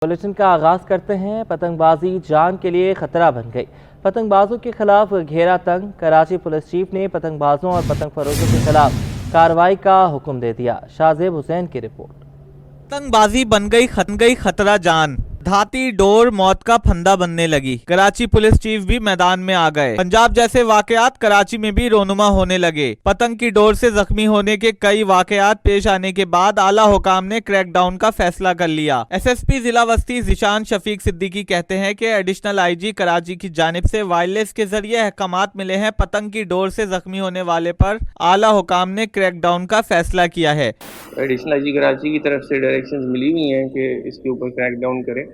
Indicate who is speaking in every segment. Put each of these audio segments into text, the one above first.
Speaker 1: Bulletin का आगाज करते हैं। पतंगबाजी जान के लिए खतरा बन गई। पतंगबाजों के खिलाफ घेरा तंग। कराची पुलिस चीफ ने पतंगबाजों और पतंग फरोशों के खिलाफ कार्रवाई का हुक्म दे दिया। शाहजेब हुसैन की रिपोर्ट।
Speaker 2: पतंगबाजी बन गई खतरा जान। धाती डोर मौत का फंदा बनने लगी। कराची पुलिस चीफ भी मैदान में आ गए। पंजाब जैसे वाकयात कराची में भी रोनुमा होने लगे। पतंग की डोर से जख्मी होने के कई वाकयात पेश आने के बाद आला हुकाम ने क्रैकडाउन का फैसला कर लिया। एसएसपी जिला वस्ती ज़ीशान शफीक सिद्दीकी कहते हैं कि एडिशनल आईजी कराची की जानिब से वायरलेस के जरिए अहकामात मिले हैं। पतंग की डोर से जख्मी होने वाले पर आला हुकाम ने क्रैकडाउन का फैसला किया है।
Speaker 3: एडिशनल आईजी कराची की तरफ से डायरेक्शंस मिली हुई हैं कि इसके ऊपर क्रैकडाउन करें,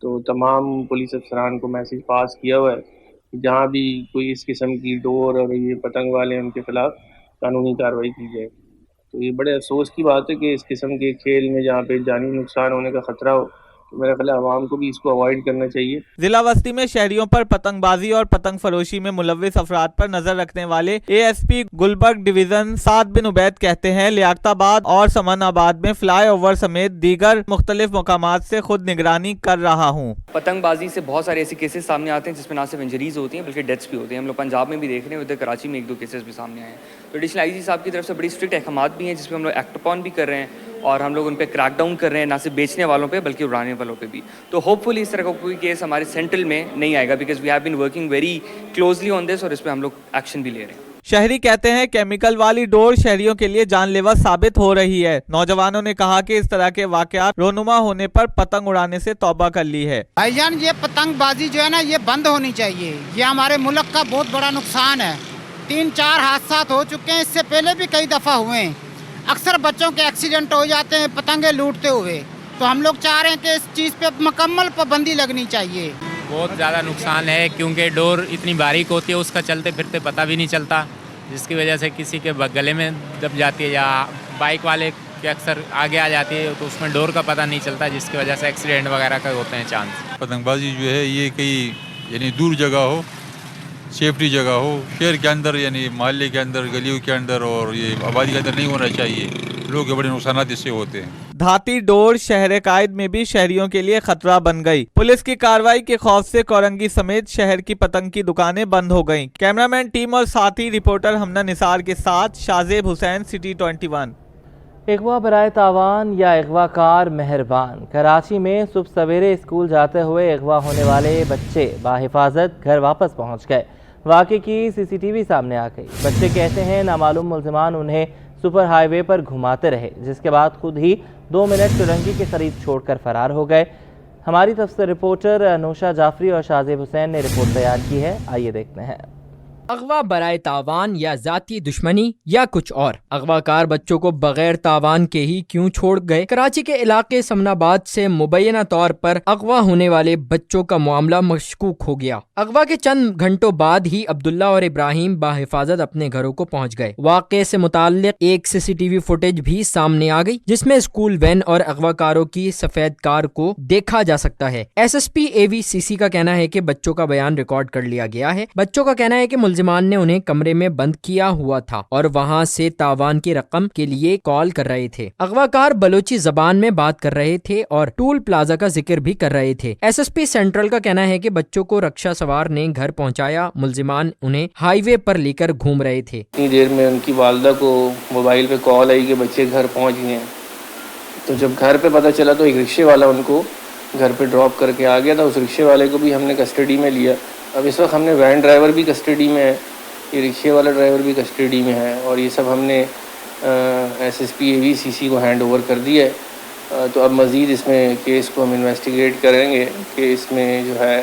Speaker 3: तो तमाम पुलिस अफसरान को मैसेज पास किया हुआ है कि जहाँ भी कोई इस किस्म की डोर और ये पतंग वाले हैं उनके खिलाफ कानूनी कार्रवाई की जाए। तो ये बड़े अफसोस की बात है कि इस किस्म के खेल में जहाँ पे जानी नुकसान होने का खतरा हो, तो मेरा ख्याल है आवाम को भी इसको अवॉइड करना चाहिए।
Speaker 2: जिला वस्ती में शहरियों पर पतंगबाजी और पतंग फरोशी में मुलव्विस अफराद पर नजर रखने वाले एएसपी गुलबर्ग डिवीजन साद बिन उबैद कहते हैं, लियाकताबाद और समनाबाद में फ्लाई ओवर समेत दीगर मुख्तलिफ मकामात से खुद निगरानी कर रहा हूँ।
Speaker 4: पतंगबाजी से बहुत सारे ऐसे केसेस सामने आते हैं जिसमें ना सिर्फ इंजरीज होती हैं बल्कि डेथ्स भी होती हैं। हम लोग पंजाब में भी देख रहे हैं, उधर कराची में 1-2 केसेस भी सामने आए हैं। तो एडिशनल आईजी साहब की तरफ से बड़ी स्ट्रिक्ट अहकामात भी हैं जिसमें हम लोग एक्ट अपॉन भी कर रहे हैं और हम लोग उन पर क्रैकडाउन कर रहे हैं, ना सिर्फ बेचने वालों पे बल्कि उड़ाने वालों पे भी। तो होपफुली इस तरह का कोई केस हमारे सेंट्रल में नहीं आएगा, because we have been working very closely on this और इस पर हम लोग एक्शन भी ले रहे हैं।
Speaker 2: शहरी कहते हैं केमिकल वाली डोर शहरियों के लिए जानलेवा साबित हो रही है। नौजवानों ने कहा कि इस तरह के वाकयात रोनुमा होने पर पतंग उड़ाने से तौबा कर ली है।
Speaker 5: भाईजान, ये पतंगबाजी जो है ना, ये बंद होनी चाहिए। ये हमारे मुल्क का बहुत बड़ा नुकसान है। 3-4 हादसा हो चुके हैं, इससे पहले भी कई दफ़ा हुए हैं। अक्सर बच्चों के एक्सीडेंट हो जाते हैं पतंगे लूटते हुए। तो हम लोग चाह रहे हैं कि इस चीज़ पे मुकम्मल पाबंदी लगनी चाहिए।
Speaker 6: बहुत ज़्यादा नुकसान है क्योंकि डोर इतनी बारीक होती है, उसका चलते फिरते पता भी नहीं चलता, जिसकी वजह से किसी के गले में दब जाती है या बाइक वाले के अक्सर आगे आ जाती है, तो उसमें डोर का पता नहीं चलता, जिसकी वजह से एक्सीडेंट वगैरह का होते हैं चांस।
Speaker 7: पतंगबाजी जो है ये कहीं यानी दूर जगह हो, सेफ्टी जगह हो, शहर के अंदर यानी मोहल्ले के अंदर, गलियों के अंदर और ये आबादी के अंदर नहीं होना चाहिए। लोगों के बड़े नुकसान इससे होते हैं।
Speaker 2: धाती डोर शहर कायद में भी शहरियों के लिए खतरा बन गई। पुलिस की कार्रवाई के खौफ से कोरंगी समेत शहर की पतंग की दुकानें बंद हो गईं। कैमरामैन टीम और साथी रिपोर्टर हमना निसार के साथ शाहजेब हुसैन, सिटी 21।
Speaker 1: अगवा बराए तावान या अगवाकार मेहरबान। कराची में सुबह सवेरे स्कूल जाते हुए अगवा होने वाले बच्चे बाहिफाजत घर वापस पहुंच गए। वाक़े की सीसीटीवी सामने आ गई। बच्चे कहते हैं नामालूम मुल्ज़िमान उन्हें सुपर हाईवे पर घुमाते रहे, जिसके बाद खुद ही 2 मिनट चुरंगी के करीब छोड़कर फरार हो गए। हमारी तफसीर रिपोर्टर अनुषा जाफरी और शाहजेब हुसैन ने रिपोर्ट तैयार की है, आइए देखते हैं।
Speaker 8: अगवा बराए तावान या जाती दुश्मनी या कुछ और। अगवाकार बच्चों को बगैर तावान के ही क्यों छोड़ गए? कराची के इलाके समनाबाद से मुबैना तौर पर अगवा होने वाले बच्चों का मामला मशकूक हो गया। अगवा के चंद घंटों बाद ही अब्दुल्ला और इब्राहिम बाहिफाजत अपने घरों को पहुंच गए। वाक़े से मुताल्लिक एक सीसीटीवी फुटेज भी सामने आ गई, जिसमें स्कूल वैन और अगवाकारों की सफेद कार को देखा जा सकता है। एसएसपी AVCC का कहना है कि बच्चों का बयान रिकॉर्ड कर लिया गया है। बच्चों का कहना है कि मुल्जिमान ने उन्हें कमरे में बंद किया हुआ था और वहां से तावान की रकम के लिए कॉल कर रहे थे। अगवाकार बलोची जबान में बात कर रहे थे और टूल प्लाजा का जिक्र भी कर रहे थे। एसएसपी सेंट्रल का कहना है कि बच्चों को रक्षा सवार ने घर पहुंचाया। मुल्जिमान उन्हें हाईवे पर लेकर घूम रहे थे।
Speaker 3: इतनी देर में उनकी वालदा को मोबाइल पे कॉल आई कि बच्चे घर पहुंच गए हैं। तो जब घर पे पता चला तो एक रिक्शे वाला उनको घर पे ड्रॉप करके आ गया था। उस रिक्शे वाले को भी हमने कस्टडी में लिया। अब इस वक्त हमने वैन ड्राइवर भी कस्टडी में है, ये रिक्शे वाला ड्राइवर भी कस्टडी में है और ये सब हमने एसएसपी AVCC को हैंड ओवर कर दिया है। तो अब मज़ीद इसमें केस को हम इन्वेस्टिगेट करेंगे कि इसमें जो है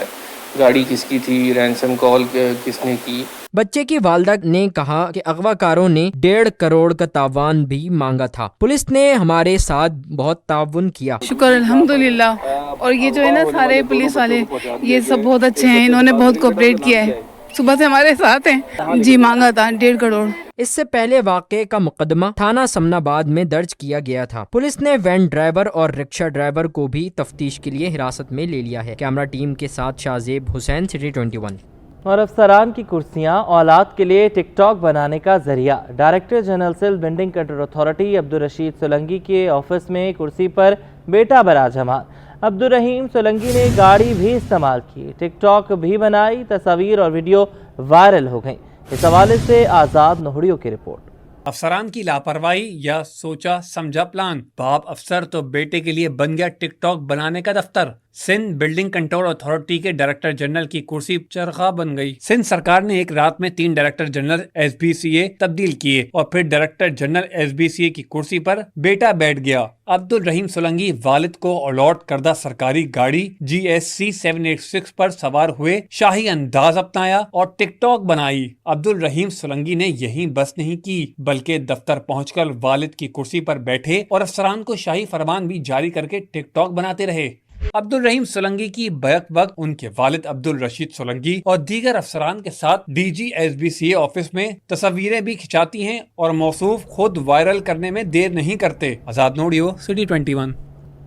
Speaker 3: गाड़ी किसकी थी, रैंसम कॉल किसने की।
Speaker 8: बच्चे की वालदा ने कहा कि अगवाकारों ने 1.5 करोड़ का तावान भी मांगा था। पुलिस ने हमारे साथ बहुत ताउन किया।
Speaker 9: शुक्र अल्हम्दुलिल्लाह। और ये जो है ना सारे पुलिस वाले ये सब बहुत अच्छे हैं, इन्होंने बहुत कोऑपरेट किया है, सुबह से हमारे साथ हैं। जी मांगा था 1.5 करोड़।
Speaker 8: इससे पहले वाक़े का मुकदमा थाना समनाबाद में दर्ज किया गया था। पुलिस ने वैन ड्राइवर और रिक्शा ड्राइवर को भी तफ्तीश के लिए हिरासत में ले लिया है। कैमरा टीम के साथ शाहजेब हुसैन, सिटी 21।
Speaker 1: और अफसरान की कुर्सियां औलाद के लिए टिकटॉक बनाने का जरिया। Director general civil building control authority Abdul Rashid Solanki के ऑफिस में कुर्सी पर बेटा बराजमान। عبدالرحیم سولنگی نے گاڑی بھی استعمال کی، ٹک ٹاک بھی بنائی، تصاویر اور ویڈیو وائرل ہو گئیں۔ اس حوالے سے آزاد نوہڑیوں کی رپورٹ۔
Speaker 10: افسران کی لاپرواہی یا سوچا سمجھا پلان، باپ افسر تو بیٹے کے لیے بن گیا ٹک ٹاک بنانے کا دفتر۔ سندھ بلڈنگ کنٹرول اتھارٹی کے ڈائریکٹر جنرل کی کرسی چرخا بن گئی۔ سندھ سرکار نے ایک رات میں 3 ڈائریکٹر جنرل SBCA تبدیل کیے اور پھر ڈائریکٹر جنرل SBCA کی کرسی پر بیٹا بیٹھ گیا۔ عبدالرحیم سولنگی والد کو الاٹ کردہ سرکاری گاڑی GSC 786 پر سوار ہوئے، شاہی انداز اپنایا اور ٹک ٹاک بنائی۔ عبدالرحیم سولنگی نے یہیں بس نہیں کی بلکہ دفتر پہنچ کر والد کی کرسی پر بیٹھے اور افسران کو شاہی فرمان بھی جاری کر کے ٹک ٹاک بناتے رہے۔ عبدالرحیم سولنگی کی بیک وقت ان کے والد عبدالرشید سولنگی اور دیگر افسران کے ساتھ DG SBCA آفس میں تصاویریں بھی کھنچاتی ہیں اور موصوف خود وائرل کرنے میں دیر نہیں کرتے۔ آزاد نوڑیو، City 21۔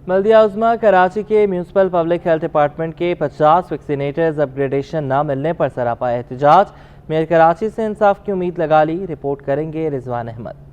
Speaker 1: بلدیہ عظمیٰ کراچی کے میونسپل پبلک ہیلتھ ڈپارٹمنٹ کے 50 ویکسینیٹرز اپ گریڈیشن نہ ملنے پر سراپا احتجاج، میئر کراچی سے انصاف کی امید لگا لی، رپورٹ کریں گے رضوان احمد۔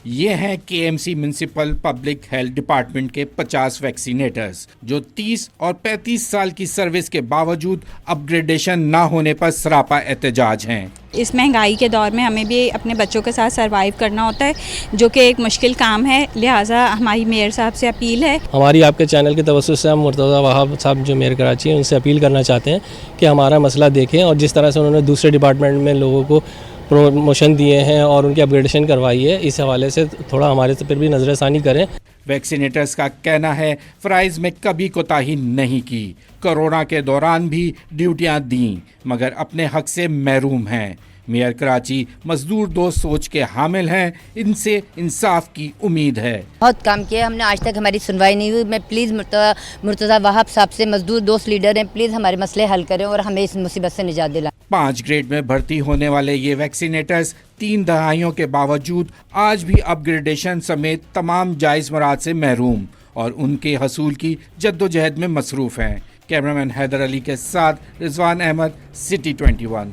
Speaker 11: یہ ہیں KMC municipal public health department کے 50 ویکسینیٹرز جو 30 اور 35 سال کی سروس کے باوجود اپ گریڈیشن نہ ہونے پر سراپا احتجاج ہیں۔
Speaker 12: اس مہنگائی کے دور میں ہمیں بھی اپنے بچوں کے ساتھ سروائیو کرنا ہوتا ہے، جو کہ ایک مشکل کام ہے، لہٰذا ہماری میئر صاحب سے اپیل ہے۔
Speaker 13: ہماری آپ کے چینل کے توسط سے ہم مرتضیٰ وہاب صاحب جو میئر کراچی ہیں ان سے اپیل کرنا چاہتے ہیں کہ ہمارا مسئلہ دیکھیں، اور جس طرح سے انہوں نے دوسرے ڈپارٹمنٹ میں لوگوں کو پروموشن دیے ہیں اور ان کی اپ گریڈیشن کروائی ہے، اس حوالے سے تھوڑا ہمارے سے پھر بھی نظر ثانی کریں۔
Speaker 11: ویکسینیٹرز کا کہنا ہے فرائض میں کبھی کوتاہی نہیں کی، کورونا کے دوران بھی ڈیوٹیاں دیں مگر اپنے حق سے محروم ہیں۔ میئر کراچی مزدور دوست سوچ کے حامل ہیں، ان سے انصاف کی امید ہے۔
Speaker 14: بہت کام کیا ہم نے، آج تک ہماری سنوائی نہیں ہوئی۔ میں پلیز مرتضیٰ وہاب صاحب سے، مزدور دوست لیڈر ہیں، پلیز ہمارے مسئلے حل کریں اور ہمیں اس مصیبت سے نجات دلائیں۔
Speaker 11: 5 گریڈ میں بھرتی ہونے والے یہ ویکسینیٹرز 3 دہائیوں کے باوجود آج بھی اپ گریڈیشن سمیت تمام جائز مراد سے محروم اور ان کے حصول کی جدوجہد میں مصروف ہیں۔ کیمرامین حیدر علی کے ساتھ رضوان احمد، City 21۔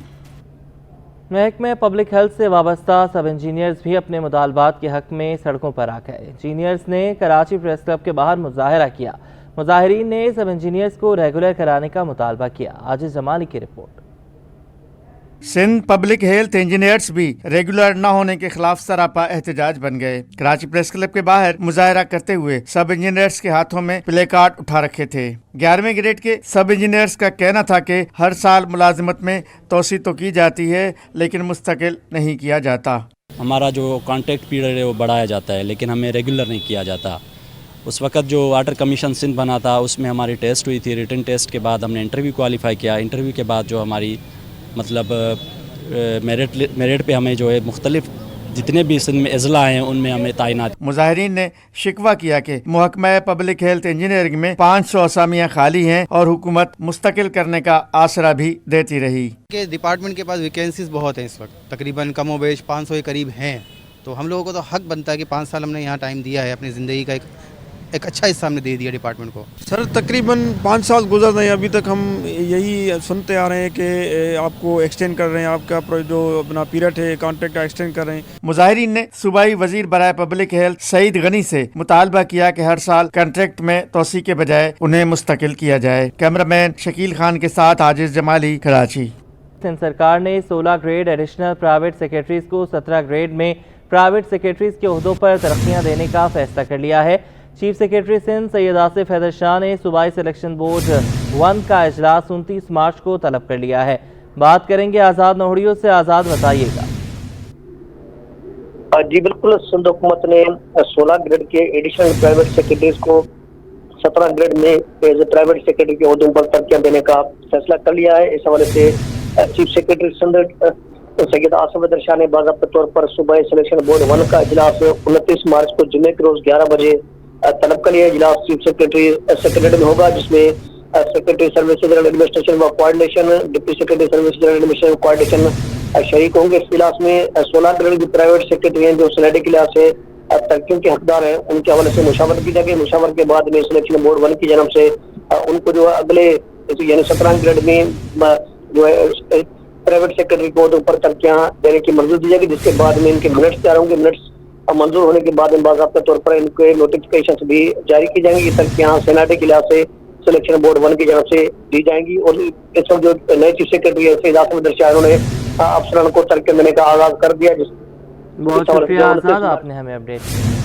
Speaker 1: محکمہ پبلک ہیلتھ سے وابستہ سب انجینئرز بھی اپنے مطالبات کے حق میں سڑکوں پر آ گئے۔ انجینئرز نے کراچی پریس کلب کے باہر مظاہرہ کیا۔ مظاہرین نے سب انجینئرز کو ریگولر کرانے کا مطالبہ کیا۔ عاجز جمالی کی report.
Speaker 15: Sindh public health engineers بھی ریگولر نہ ہونے کے خلاف سراپا احتجاج بن گئے۔ کراچی پریس کلب کے باہر مظاہرہ کرتے ہوئے سب انجینئرز کے ہاتھوں میں پلے کارڈ اٹھا رکھے تھے۔ 11ویں گریڈ کے سب انجینئرز کا کہنا تھا کہ ہر سال ملازمت میں توسیع تو کی جاتی ہے لیکن مستقل نہیں کیا جاتا۔
Speaker 16: ہمارا جو کانٹریکٹ پیریڈ ہے وہ بڑھایا جاتا ہے لیکن ہمیں ریگولر نہیں کیا جاتا۔ اس وقت جو واٹر کمیشن سندھ بنا تھا اس میں ہماری ٹیسٹ ہوئی تھی، ریٹن ٹیسٹ کے بعد ہم نے انٹرویو کوالیفائی کیا۔ انٹرویو کے بعد جو ہماری مطلب میرٹ پہ ہمیں جو ہے مختلف جتنے بھی سندھ میں اضلاع ہیں ان میں ہمیں تعینات۔
Speaker 15: مظاہرین نے شکوہ کیا کہ محکمہ پبلک ہیلتھ انجینئرنگ میں 500 اسامیاں خالی ہیں اور حکومت مستقل کرنے کا آسرا بھی دیتی رہی۔
Speaker 17: کہ ڈپارٹمنٹ کے پاس ویکینسیز بہت ہیں اس وقت، تقریباً کم و بیش 500 کے قریب ہیں، تو ہم لوگوں کو تو حق بنتا ہے کہ 5 سال ہم نے یہاں ٹائم دیا ہے، اپنی زندگی کا ایک اچھا حصہ ہم نے دے دیا ڈپارٹمنٹ کو۔
Speaker 18: سر تقریباً 5 سال گزر رہے ہیں، ابھی تک ہم یہی سنتے آ رہے ہیں کہ آپ کو ایکسٹینڈ کر رہے ہیں، آپ کا جو اپنا پیریڈ ہے کانٹریکٹ کا ایکسٹینڈ کر رہے ہیں۔
Speaker 15: مظاہرین نے صوبائی وزیر برائے پبلک ہیلتھ سعید غنی سے مطالبہ کیا کہ ہر سال کانٹریکٹ میں توسیع کے بجائے انہیں مستقل کیا جائے۔ کیمرامین شکیل خان کے ساتھ عاجز جمالی، کراچی۔
Speaker 1: سندھ سرکار نے 16 گریڈ ایڈیشنل پرائیویٹ سیکرٹریز کو 17 گریڈ میں پرائیویٹ سیکرٹریز کے عہدوں پر ترقیاں دینے کا فیصلہ کر لیا ہے۔ چیف سیکرٹری سندھ سید آصف حیدر شاہ نے صوبائی سلیکشن بورڈ 1 کا اجلاس 29 مارچ کو طلب کر لیا ہے۔ بات کریں گے آزاد نوہڑیوں سے۔ آزاد بتائیے گا۔
Speaker 19: جی بالکل، سندھ حکومت نے 16 گریڈ کے ایڈیشنل پرائیویٹ سیکرٹریز کو 17 گریڈ میں پرائیویٹ سیکرٹری کے عہدوں پر ترقیاں دینے کا فیصلہ کر لیا ہے۔ اس حوالے سے چیف سیکرٹری سندھ سید آصف حیدر شاہ نے باضابطہ طور پر صوبائی سلیکشن بورڈ 1 کا اجلاس 29 مارچ کو جمعے کے روز 11 بجے طلب کر لیا۔ اجلاس چیف سیکرٹری سیکرٹریٹ میں ہوگا، جس میں سیکرٹری سروس جنرل ایڈمنسٹریشن و coordination, deputy secretary service general administration و کوآرڈینیشن شریک ہوں گے۔ اس اجلاس میں 16 گریڈ کی پرائیویٹ سیکرٹری ہیں جو سلیٹی کے لحاظ سے ترقیوں کے حقدار ہیں، ان کے حوالے سے مشاورت کی جائے گی۔ مشاورت کے بعد میں سلیکشن بورڈ 1 کی جانب سے ان کو جو اگلے یعنی 17 گریڈ میں جو ہے پرائیویٹ سیکرٹری کو عہدوں پر ترقیاں دینے کی منظوری دی جائے گی، جس کے بعد میں ان کے منٹس تیار ہوں گے۔ منٹس मंजूर होने के बाद बाज़ाब्ता तौर पर इनके नोटिफिकेशन भी जारी की जाएंगी, ताकि यहाँ सेनाटे के लिहाज से सिलेक्शन बोर्ड 1 की जानब से दी जाएंगी। और इस वक्त जो नए चीफ सेक्रेटरी है एजाज अहमद शाह, उन्होंने अफसरान को तर्क देने का आगाज कर दिया।
Speaker 1: बहुत शुक्रिया आज़ाद, आपने हमें अपडेट किया।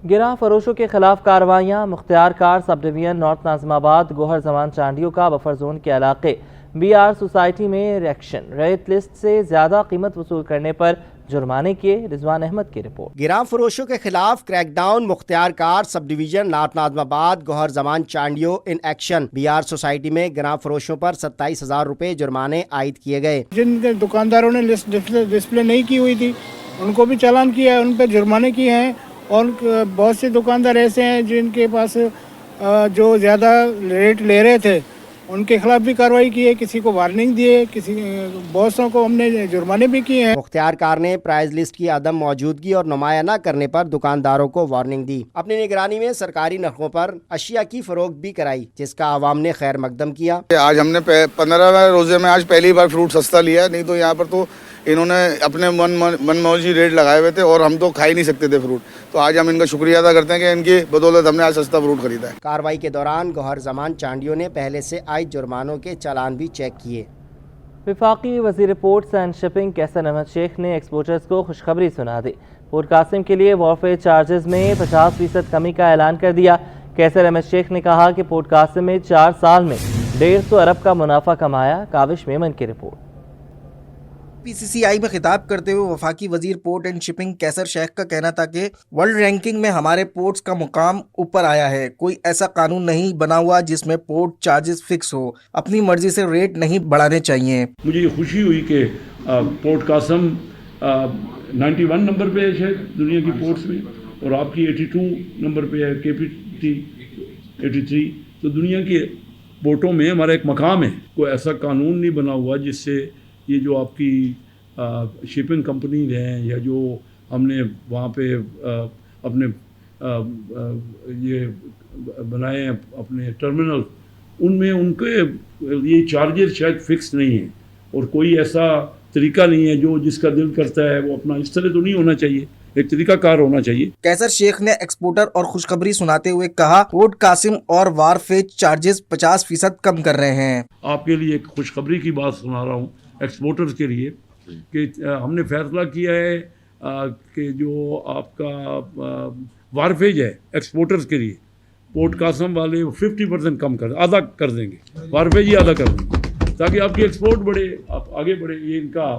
Speaker 1: गिरा फरोशों के खिलाफ कार्रवाइयाँ। मुख्तियार कार subdivision north Nazimabad Gohar Zaman चांडियों का बफर जोन के इलाके BR सोसाइटी में रिएक्शन। रेट लिस्ट से ज़्यादा कीमत वसूल करने पर जुर्माने किए। रिजवान अहमद की रिपोर्ट।
Speaker 20: गिराम फरोशों के खिलाफ क्रैकडाउन। मुख्तियार कार subdivision north Nazimabad Gohar Zaman Chandio in action. BR society में गिराम फरोशों पर 27,000 रुपए जुर्माने आयद किए गए।
Speaker 21: जिन दुकानदारों ने लिस्ट डिस्प्ले नहीं की हुई थी उनको भी चालान किया है, उन पर जुर्माने किए हैं। और बहुत से दुकानदार ऐसे हैं जिनके पास जो ज़्यादा रेट ले रहे थे उनके खिलाफ भी कार्रवाई की है, किसी को वार्निंग दिए, किसी बॉसों को हमने जुर्माने भी किए हैं।
Speaker 20: मुख्तियार कार ने प्राइस लिस्ट की अदम मौजूदगी और नुमाया न करने पर दुकानदारों को वार्निंग दी। अपनी निगरानी में सरकारी नरखों पर अशिया की फरोख्त भी कराई, जिसका आवाम ने खैर मकदम किया।
Speaker 22: आज हमने 15वें रोजे में आज पहली बार फ्रूट सस्ता लिया, नहीं तो यहाँ पर तो इन्होंने अपने मनमौजी रेट लगाए हुए थे और हम तो खा ही नहीं सकते थे फ्रूट। तो आज हम इनका शुक्रिया अदा करते हैं कि इनकी बदौलत हमने आज सस्ता फ्रूट खरीदा है।
Speaker 20: कार्रवाई के दौरान गोहर जमान चांडियों ने पहले से आयद जुर्मानों के चालान भी चेक किए।
Speaker 1: वफाकी वज़ीर पोर्ट्स एंड शिपिंग कैसर अहमद शेख ने एक्सपोर्टर्स को खुशखबरी सुना दी। पोर्ट कासिम के लिए वॉरफेयर चार्जेस में 50% कमी का ऐलान कर दिया। कैसर अहमद शेख ने कहा कि पोर्ट कासिम में 4 साल में 150 अरब का मुनाफा कमाया। काविश मेमन की रिपोर्ट।
Speaker 23: PCCI में खिताब करते हुए वफाकी वजीर पोर्ट एंड शिपिंग कैसर शेख का कहना था कि वर्ल्ड रैंकिंग में हमारे पोर्ट्स का मुकाम ऊपर आया है। कोई ऐसा कानून नहीं बना हुआ जिसमें पोर्ट चार्जेस फिक्स हो, अपनी मर्जी से रेट नहीं बढ़ाने चाहिए।
Speaker 24: मुझे ये खुशी हुई कि पोर्ट कासम 91 नंबर पे है शायद दुनिया की पोर्ट्स में, और आपकी 82 नंबर पे है, KPT 83। तो दुनिया के पोर्टों में हमारा एक मकाम है। कोई ऐसा कानून नहीं बना हुआ जिससे ये जो आपकी शिपिंग कंपनीज हैं या जो हमने वहाँ पे अपने ये बनाए हैं अपने टर्मिनल, उनमें उनके ये चार्जेस शायद फिक्स नहीं है और कोई ऐसा तरीका नहीं है जो जिसका दिल करता है वो अपना, इस तरह तो नहीं होना चाहिए, एक तरीकाकार होना चाहिए।
Speaker 23: कैसर शेख ने एक्सपोर्टर और खुशखबरी सुनाते हुए कहा, पोर्ट कासिम और वारफेज चार्जेस 50% कम कर रहे हैं।
Speaker 24: आपके लिए एक खुशखबरी की बात सुना रहा हूँ एक्सपोर्टर्स के लिए कि हमने फैसला किया है कि जो आपका वारफेज है एक्सपोर्टर्स के लिए, पोर्ट कासिम वाले 50% कम कर आधा कर देंगे, वारफेज ही आधा कर देंगे ताकि आपकी एक्सपोर्ट बढ़े, आप आगे बढ़े। ये इनका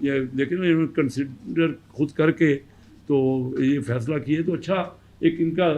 Speaker 24: ये लेकिन इन्होंने कंसिडर खुद करके तो ये फैसला किए, तो अच्छा एक इनका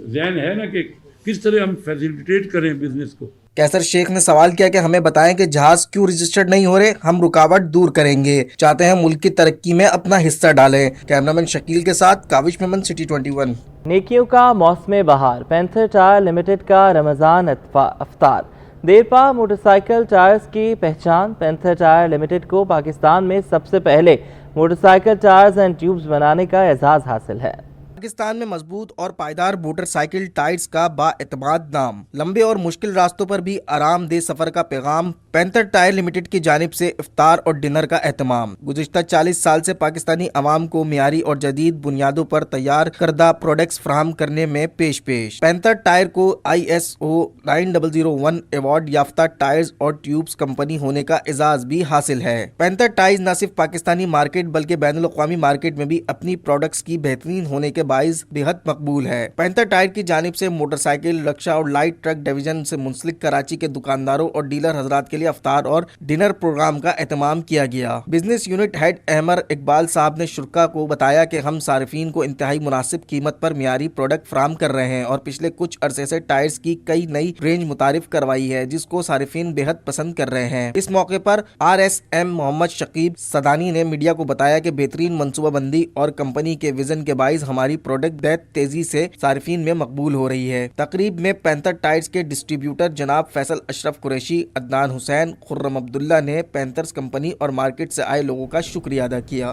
Speaker 24: ज़हन है ना कि किस तरह हम फैसिलिटेट करें बिजनेस को।
Speaker 23: कैसर शेख ने सवाल किया कि हमें बताएं कि जहाज क्यों रजिस्टर्ड नहीं हो रहे, हम रुकावट दूर करेंगे, चाहते हैं मुल्क की तरक्की में अपना हिस्सा डालें। कैमरामैन शकील के साथ काविश मेमन, सिटी 21।
Speaker 1: नेकियों का मौसम बहार। पैंथर टायर लिमिटेड का रमज़ान अफ्तार। देरपा मोटरसाइकिल टायर्स की पहचान। पैंथर टायर लिमिटेड को पाकिस्तान में सबसे पहले मोटरसाइकिल टायर्स एंड ट्यूब्स बनाने का एजाज़ हासिल है।
Speaker 23: पाकिस्तान में मजबूत और पायदार मोटरसाइकिल टायर्स का बाएतमाद नाम, लंबे और मुश्किल रास्तों पर भी आरामदेह सफर का पैगाम। पैंथर टायर लिमिटेड की जानिब से इफ्तार और डिनर का एहतमाम। गुज़िश्ता 40 साल से पाकिस्तानी अवाम को मियारी और जदीद बुनियादों पर तैयार करदा प्रोडक्ट्स फराहम करने में पेश। पैंथर टायर को ISO 9001 अवार्ड याफ्ता टायर्स और ट्यूब्स कंपनी होने का एजाज भी हासिल है। पैंथर टायर्स न सिर्फ पाकिस्तानी मार्केट बल्कि बैनुल अक़वामी मार्केट में भी अपनी प्रोडक्ट्स की बेहतरीन होने के बाइस बेहद मकबूल है। पैंथर टायर की जानिब से मोटरसाइकिल, रक्षा और लाइट ट्रक डिवीजन से मुंसलिक कराची के दुकानदारों और डीलर हजरात के लिए अफ्तार और डिनर प्रोग्राम का एहतमाम किया गया। Business unit head Ahmar Iqbal साहब ने शुरा को बताया कि हम सारिफीन को इंतहाई मुनासिब कीमत पर मियारी प्रोडक्ट फराहम कर रहे हैं और पिछले कुछ अरसे से टायर्स की कई नई रेंज मुतारिफ करवाई है जिसको सारिफीन बेहद पसंद कर रहे हैं। इस मौके पर RSM मोहम्मद शकीब सदानी ने मीडिया को बताया कि बेहतरीन मनसूबाबंदी और कंपनी के विजन के बाइस हमारी प्रोडक्ट बेहद तेजी से सारिफीन में मकबूल हो रही है। तकरीब में पैंथर टायर्स के डिस्ट्रीब्यूटर जनाब फैसल अशरफ कुरैशी, अदनान हुसैन, खुर्रम अब्दुल्ला ने पैंथर्स कंपनी और मार्केट से आए लोगों का शुक्रिया अदा किया।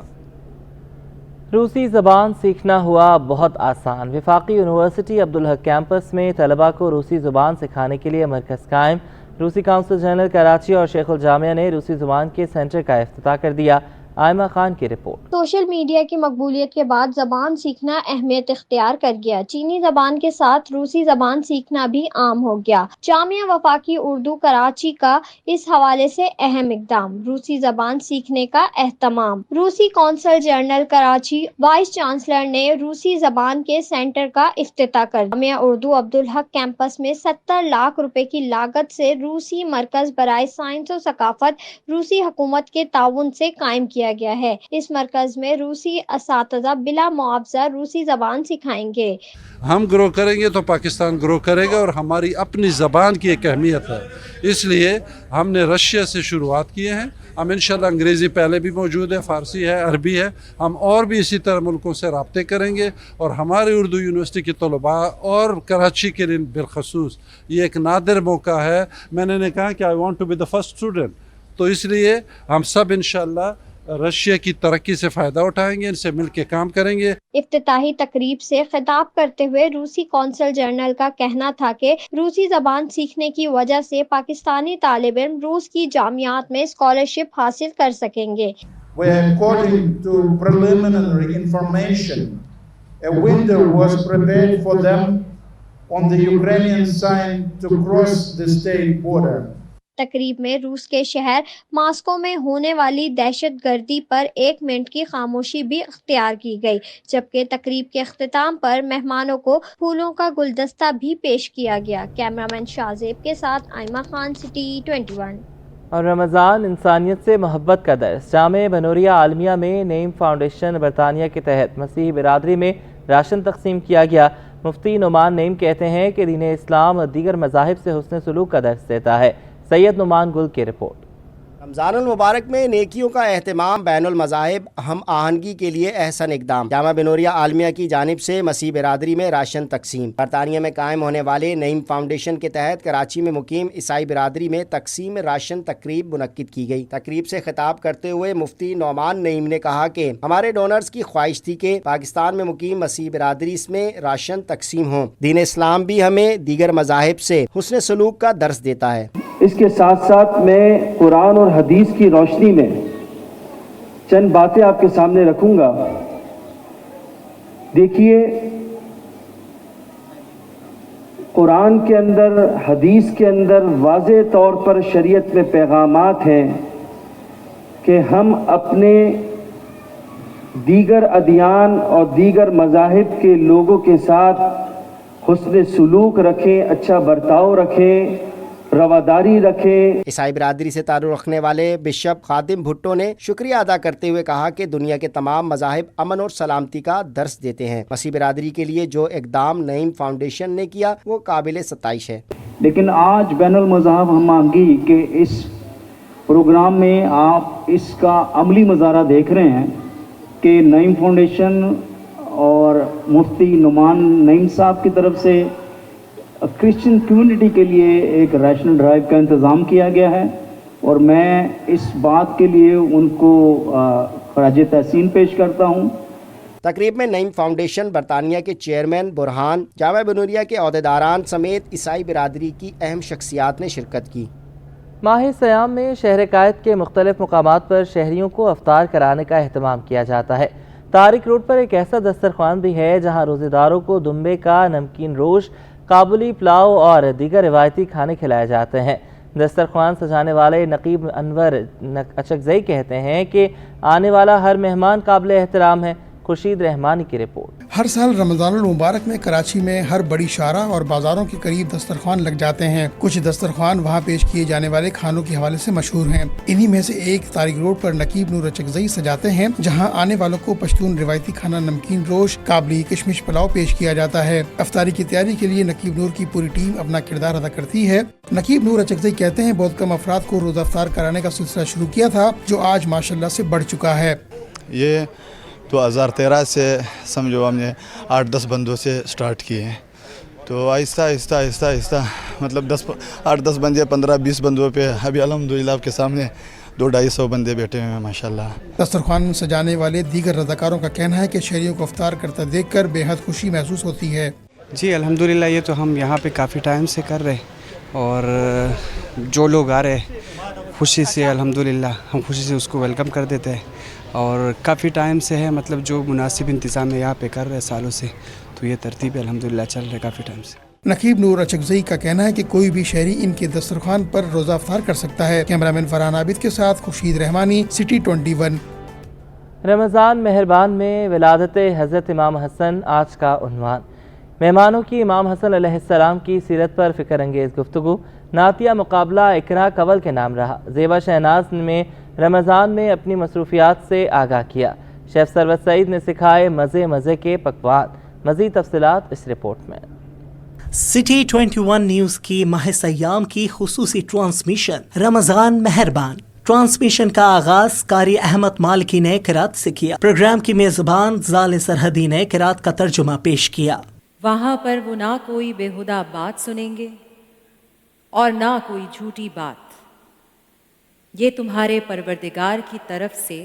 Speaker 1: रूसी ज़बान सीखना हुआ बहुत आसान। वफाकी यूनिवर्सिटी अब्दुल हक कैंपस में तलबा को रूसी ज़ुबान सिखाने के लिए मरकज़ कायम। रूसी काउंसिल जनरल कराची और शेख उल जामिया ने रूसी ज़ुबान के सेंटर का इफ्तिताह कर दिया। आयमा खान की रिपोर्ट।
Speaker 4: सोशल मीडिया की मकबूलियत के बाद ज़बान सीखना अहमियत इख्तियार कर गया। चीनी ज़बान के साथ रूसी ज़बान सीखना भी आम हो गया। जामिया वफाकी उर्दू कराची का इस हवाले से अहम इक़दाम, रूसी ज़बान सीखने का एहतमाम। रूसी consul general Karachi vice chancellor ने रूसी ज़बान के सेंटर का इफ्तिताह कर जामिया उर्दू अब्दुल हक कैंपस में 70 लाख रुपए की लागत से रूसी मरकज बराए साइंस और सकाफत रूसी हुकूमत के ताउन से कायम किया गया है। इस मरकज में रूसी असातिज़ा बिला मुआवजा रूसी ज़बान सिखाएंगे।
Speaker 5: हम ग्रो करेंगे तो पाकिस्तान ग्रो करेगा और हमारी अपनी ज़बान की एक अहमियत है, इसलिए हमने रशिया से शुरुआत किए हैं। हम इंशाल्लाह अंग्रेज़ी पहले भी मौजूद है, फ़ारसी है, अरबी है, हम और भी इसी तरह मुल्कों से राब्ते करेंगे और हमारे उर्दू यूनिवर्सिटी के तलबा और कराची के लिए बिलखसूस ये एक नादिर मौका है। मैंने कहा कि I want to be the first student, तो इसलिए हम सब इंशाल्लाह रशिया की तरक्की से फ़ायदा उठाएंगे, इनसे मिल के काम करेंगे।
Speaker 4: इफ्तिताही तकरीब से खिताब करते हुए रूसी कौंसल जनरल का कहना था कि रूसी ज़बान सीखने की वजह से पाकिस्तानी तालिब इल्म रूस की जामियात में स्कॉलरशिप हासिल कर सकेंगे।
Speaker 6: According to preliminary information, a window was prepared for them on the Ukrainian side to cross the state border.
Speaker 4: तकरीब में रूस के शहर मॉस्को में होने वाली दहशतगर्दी पर 1 मिनट की खामोशी भी इख्तियार की गई, जबकि तकरीब के अख्तिताम पर मेहमानों को फूलों का गुलदस्ता भी पेश किया गया। कैमरामैन शाहजेब के साथ आयमा खान, सिटी 21।
Speaker 1: और रमज़ान इंसानियत से मोहब्बत का दर्स। जामे बनोरिया आलमिया में नईम फाउंडेशन बरतानिया के तहत मसीह बिरादरी में राशन तकसीम किया गया। मुफ्ती नुमान नईम कहते हैं कि दीन इस्लाम दीगर मज़ाहिब से हुस्न सलूक का दर्स देता है। सैयद नुमान गुल की रिपोर्ट।
Speaker 20: रमज़ानुल मुबारक में नेकियों का एहतमाम, बैनुल मज़ाहिब हम आहनगी के लिए अहसन इक़दाम। जामा बनोरिया आलमिया की जानिब से मसीह बिरादरी में राशन तकसीम। बरतानिया में कायम होने वाले नईम फाउंडेशन के तहत कराची में मुकीम ईसाई बिरादरी में तकसीम राशन तकरीब मुनक्किद की गई। तकरीब से खिताब करते हुए मुफ्ती नौमान नईम ने कहा कि हमारे डोनर्स की ख्वाहिश थी कि पाकिस्तान में मुकीम मसीह बिरादरी में राशन तकसीम हो। दीन इस्लाम भी हमें दीगर मज़ाहिब से हुस्न सलूक का दर्स देता है।
Speaker 7: इसके साथ साथ मैं कुरान और हदीस की रोशनी में चंद बातें आपके सामने रखूंगा। देखिए, कुरान के अंदर, हदीस के अंदर वाज़े तौर पर शरीयत में पैगामात हैं कि हम अपने दीगर अदियान और दीगर मज़ाहिब के लोगों के साथ हुस्न सलूक रखें, अच्छा बर्ताव रखें, रवादारी रखें।
Speaker 20: ईसाई बिरादरी से ताल्लुक़ रखने वाले बिशप खादिम भुट्टो ने शुक्रिया अदा करते हुए कहा कि दुनिया के तमाम मज़ाहिब अमन और सलामती का दर्स देते हैं। मसीह बिरादरी के लिए जो इक़दाम नईम फाउंडेशन ने किया वो काबिल सताइश है।
Speaker 7: लेकिन आज बैनुल मज़ाहिब हम मांगी कि इस प्रोग्राम में आप इसका अमली मज़ारा देख रहे हैं कि नईम फाउंडेशन और मुफ्ती नुमान नईम साहब की तरफ से क्रिश्चियन कम्युनिटी के लिए एक राशन ड्राइव का इंतज़ाम किया गया है और मैं इस बात के लिए उनको खराज तहसीन पेश करता हूँ।
Speaker 20: तकरीब में नईम फाउंडेशन बरतानिया के चेयरमैन बुरहान, जामा बनोरिया के अहदेदारान समेत ईसाई बिरादरी की अहम शख्सियात ने शिरकत की।
Speaker 1: माह सयाम में शहर कायद के मुख्तलिफ मुकामात पर शहरियों को अफ्तार कराने का अहतमाम किया जाता है। तारिक रोड पर एक ऐसा दस्तरखान भी है जहाँ रोज़ेदारों को दुम्बे का नमकीन रोश, काबुली पुलाव और दीगर रिवायती खाने खिलाए जाते हैं। दस्तरखान सजाने वाले नकीब अनवर अचकज़ई कहते हैं कि आने वाला हर मेहमान काबिल एहतराम है। खुर्शीद रहमानी की रिपोर्ट।
Speaker 25: हर साल रमज़ानुल मुबारक में कराची में हर बड़ी शारा और बाज़ारों के करीब दस्तरखान लग जाते हैं। कुछ दस्तरखान वहाँ पेश किए जाने वाले खानों के हवाले से मशहूर हैं। इन्हीं में से एक तारिक रोड पर नकीब नूर अचकज़ई सजाते हैं, जहाँ आने वालों को पश्तून रिवायती खाना नमकीन रोश, काबली, किशमिश पुलाव पेश किया जाता है। अफ्तारी की तैयारी के लिए नकीब नूर की पूरी टीम अपना किरदार अदा करती है। नकीब नूर अचकज़ई कहते हैं बहुत कम अफराद को रोज़ा अफ्तार कराने का सिलसिला शुरू किया था, जो आज माशाल्लाह से बढ़ चुका है।
Speaker 26: ये 2013 से समझो हमने 8-10 बंदों से स्टार्ट किए हैं, तो आहिस्ता आहिस्ता आहिस्ता आहिस्ता मतलब 8-10 बंदे 15-20 बंदों पे अभी अल्हम्दुलिल्लाह आपके सामने 200-250 बंदे बैठे हुए हैं माशाल्लाह।
Speaker 25: दस्तरखान सजाने वाले दीगर रज़ाकारों का कहना है कि शहरियों को अफ्तार करता देखकर बेहद खुशी महसूस होती है।
Speaker 27: जी अल्हम्दुलिल्लाह, ये तो हम यहाँ पे काफ़ी टाइम से कर रहे और जो लोग आ रहे खुशी से अल्हम्दुलिल्लाह हम खुशी से उसको वेलकम कर देते हैं। اور کافی ٹائم سے ہے، مطلب جو مناسب انتظام یہاں پہ کر رہے سالوں سے، تو یہ ترتیب الحمدللہ چل رہا ہے کافی ٹائم سے۔
Speaker 25: نقیب نور اچکزئی کا کہنا ہے کہ کوئی بھی شہری ان کے دسترخوان پر روزہ افطار کر سکتا ہے۔ کیمرامین فرحان عابد کے ساتھ خورشید رحمانی، سٹی 21۔
Speaker 1: رمضان مہربان میں ولادت حضرت امام حسن آج کا عنوان۔ مہمانوں کی امام حسن علیہ السلام کی سیرت پر فکر انگیز گفتگو۔ نعتیہ مقابلہ اقرا قول کے نام رہا۔ زیبا شہناز نے رمضان میں اپنی مصروفیات سے آگاہ کیا۔ شیف سروت سعید نے سکھائے مزے مزے کے پکوان۔ مزید تفصیلات اس رپورٹ میں۔
Speaker 2: سٹی 21 نیوز کی ماہ سیام کی خصوصی ٹرانسمیشن رمضان مہربان۔ ٹرانسمیشن کا آغاز قاری احمد مالکی نے قرات سے کیا۔ پروگرام کی میزبان زال سرحدی نے قرات کا ترجمہ پیش کیا۔
Speaker 3: وہاں پر وہ نہ کوئی بےہودہ بات سنیں گے اور نہ کوئی جھوٹی بات، یہ تمہارے پروردگار کی طرف سے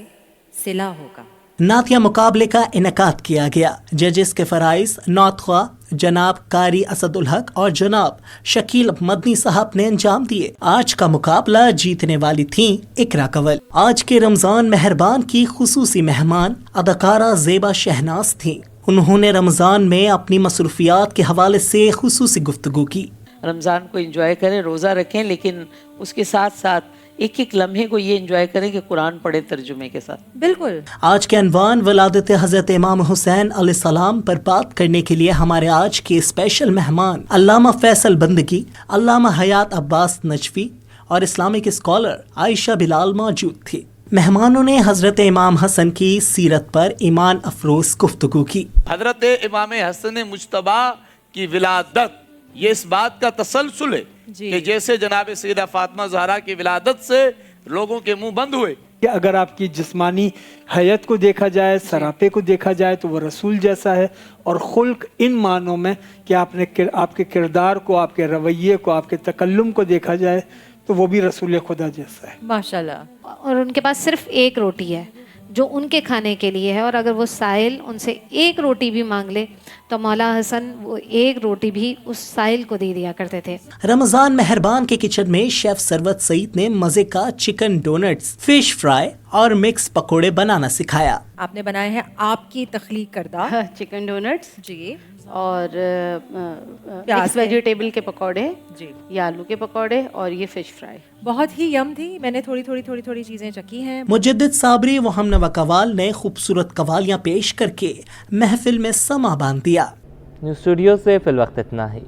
Speaker 3: صلہ ہوگا۔
Speaker 2: نعتیہ مقابلے کا انعقاد کیا گیا۔ ججز کے فرائض نعت خواہ جناب قاری اسد الحق اور جناب شکیل مدنی صاحب نے انجام دیے۔ آج کا مقابلہ جیتنے والی تھیں اقرا قول۔ آج کے رمضان مہربان کی خصوصی مہمان اداکارہ زیبا شہناز تھیں۔ انہوں نے رمضان میں اپنی مصروفیات کے حوالے سے خصوصی گفتگو کی۔
Speaker 8: رمضان کو انجوائے کریں، روزہ رکھیں، لیکن اس کے ساتھ ساتھ ایک ایک لمحے کو یہ انجوائے کریں کہ قرآن پڑھیں ترجمے کے ساتھ۔ بالکل۔
Speaker 2: آج کے عنوان ولادت حضرت امام حسین علیہ السلام پر بات کرنے کے لیے ہمارے آج کے اسپیشل مہمان علامہ فیصل بندگی، علامہ حیات عباس نجفی اور اسلامک اسکالر عائشہ بلال موجود تھی۔ مہمانوں نے حضرت امام حسن کی سیرت پر ایمان افروز گفتگو کی۔
Speaker 9: حضرت امام حسن مجتبی کی ولادت یہ اس بات کا تسلسل ہے کہ جیسے جناب سیدہ فاطمہ زہرا کی ولادت سے لوگوں کے منہ بند ہوئے،
Speaker 10: کہ اگر آپ کی جسمانی حیت کو دیکھا جائے، سراپے کو دیکھا جائے تو وہ رسول جیسا ہے، اور خلق ان معنوں میں کہ آپ کے کردار کو، آپ کے رویے کو، آپ کے تکلم کو دیکھا جائے تو وہ بھی رسول خدا جیسا ہے۔
Speaker 3: ماشاءاللہ۔ اور ان کے پاس صرف ایک روٹی ہے جو ان کے کھانے کے لیے ہے، اور اگر وہ سائل ان سے ایک روٹی بھی مانگ لے تو مولا حسن وہ ایک روٹی بھی اس سائل کو دے دیا کرتے تھے۔
Speaker 2: رمضان مہربان کے کچن میں شیف سروت سعید نے مزے کا چکن ڈونٹس، فش فرائی اور مکس پکوڑے بنانا سکھایا۔
Speaker 3: آپ نے بنائے ہیں آپ کی تخلیق کردہ
Speaker 12: چکن ڈونٹس
Speaker 3: جی،
Speaker 12: اور مکس ویجیٹیبل کے پکوڑے جی، یہ آلو کے پکوڑے اور یہ فش فرائی،
Speaker 3: بہت ہی یم تھی۔ میں نے تھوڑی چیزیں چکی ہیں۔
Speaker 2: مجدد صابری و ہمنوا قوال نے خوبصورت قوالیاں پیش کر کے محفل میں سما باندھ دیا۔
Speaker 1: نیوز اسٹوڈیو سے فی الوقت اتنا ہی۔